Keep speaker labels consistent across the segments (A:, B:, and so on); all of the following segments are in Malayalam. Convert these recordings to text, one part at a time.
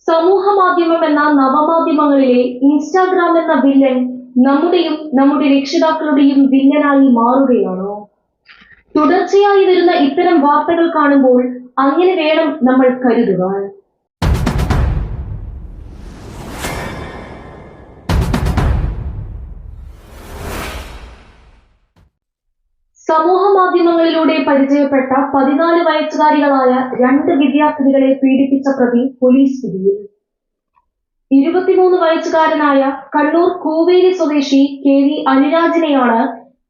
A: സമൂഹ മാധ്യമം എന്ന നവമാധ്യമങ്ങളിലെ ഇൻസ്റ്റാഗ്രാം എന്ന വില്ലൻ നമ്മുടെയും നമ്മുടെ രക്ഷിതാക്കളുടെയും വില്ലനായി മാറുകയാണോ? തുടർച്ചയായി വരുന്ന ഇത്തരം വാർത്തകൾ കാണുമ്പോൾ അങ്ങനെ വേണം നമ്മൾ കരുതുവാൻ. സമൂഹ മാധ്യമങ്ങളിലൂടെ പരിചയപ്പെട്ട 14 വയസ്സുകാരികളായ 2 വിദ്യാർത്ഥിനികളെ പീഡിപ്പിച്ച പ്രതി പോലീസ് പിടിയിൽ. 23 വയസ്സുകാരനായ കണ്ണൂർ കൂവേരി സ്വദേശി KV അനുരാജിനെയാണ്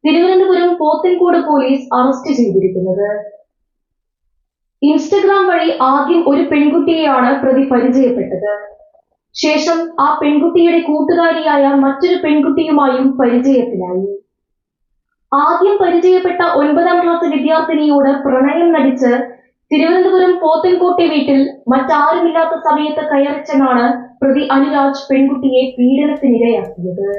A: തിരുവനന്തപുരം പോത്തൻകോട് പോലീസ് അറസ്റ്റ് ചെയ്തിരിക്കുന്നത്. ഇൻസ്റ്റഗ്രാം വഴി ആദ്യം ഒരു പെൺകുട്ടിയെയാണ് പ്രതി പരിചയപ്പെട്ടത്. ശേഷം ആ പെൺകുട്ടിയുടെ കൂട്ടുകാരിയായ മറ്റൊരു പെൺകുട്ടിയുമായും പരിചയത്തിലായി. ആദ്യം പരിചയപ്പെട്ട 9ാം ക്ലാസ് വിദ്യാർത്ഥിനിയോട് പ്രണയം നടിച്ച് തിരുവനന്തപുരം പോത്തൻകോട്ടെ വീട്ടിൽ മറ്റാരുമില്ലാത്ത സമയത്ത് കയറിച്ചെന്നാണ് പ്രതി അനുരാജ് പെൺകുട്ടിയെ പീഡനത്തിനിരയാക്കിയത്.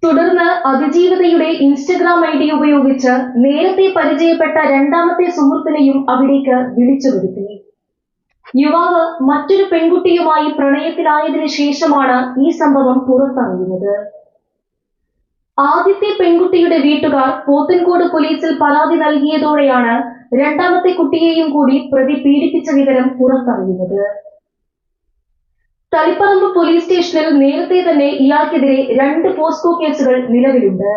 A: തുടർന്ന് അതിജീവിതയുടെ ഇൻസ്റ്റഗ്രാം ID ഉപയോഗിച്ച് നേരത്തെ പരിചയപ്പെട്ട രണ്ടാമത്തെ സുഹൃത്തിനെയും അവിടേക്ക് വിളിച്ചു വരുത്തി. യുവാവ് മറ്റൊരു പെൺകുട്ടിയുമായി പ്രണയത്തിലായതിനു ശേഷമാണ് ഈ സംഭവം പുറത്തറിയുന്നത്. ആദ്യത്തെ പെൺകുട്ടിയുടെ വീട്ടുകാർ പോത്തൻകോട് പോലീസിൽ പരാതി നൽകിയതോടെയാണ് രണ്ടാമത്തെ കുട്ടിയെയും കൂടി പ്രതി പീഡിപ്പിച്ച വിവരം പുറത്തറിയുന്നത്. തളിപ്പറമ്പ് പോലീസ് സ്റ്റേഷനിൽ നേരത്തെ തന്നെ ഇയാൾക്കെതിരെ 2 പോസ്കോ കേസുകൾ നിലവിലുണ്ട്.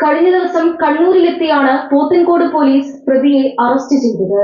A: കഴിഞ്ഞ ദിവസം കണ്ണൂരിലെത്തിയാണ് പോത്തൻകോട് പോലീസ് പ്രതിയെ അറസ്റ്റ് ചെയ്തത്.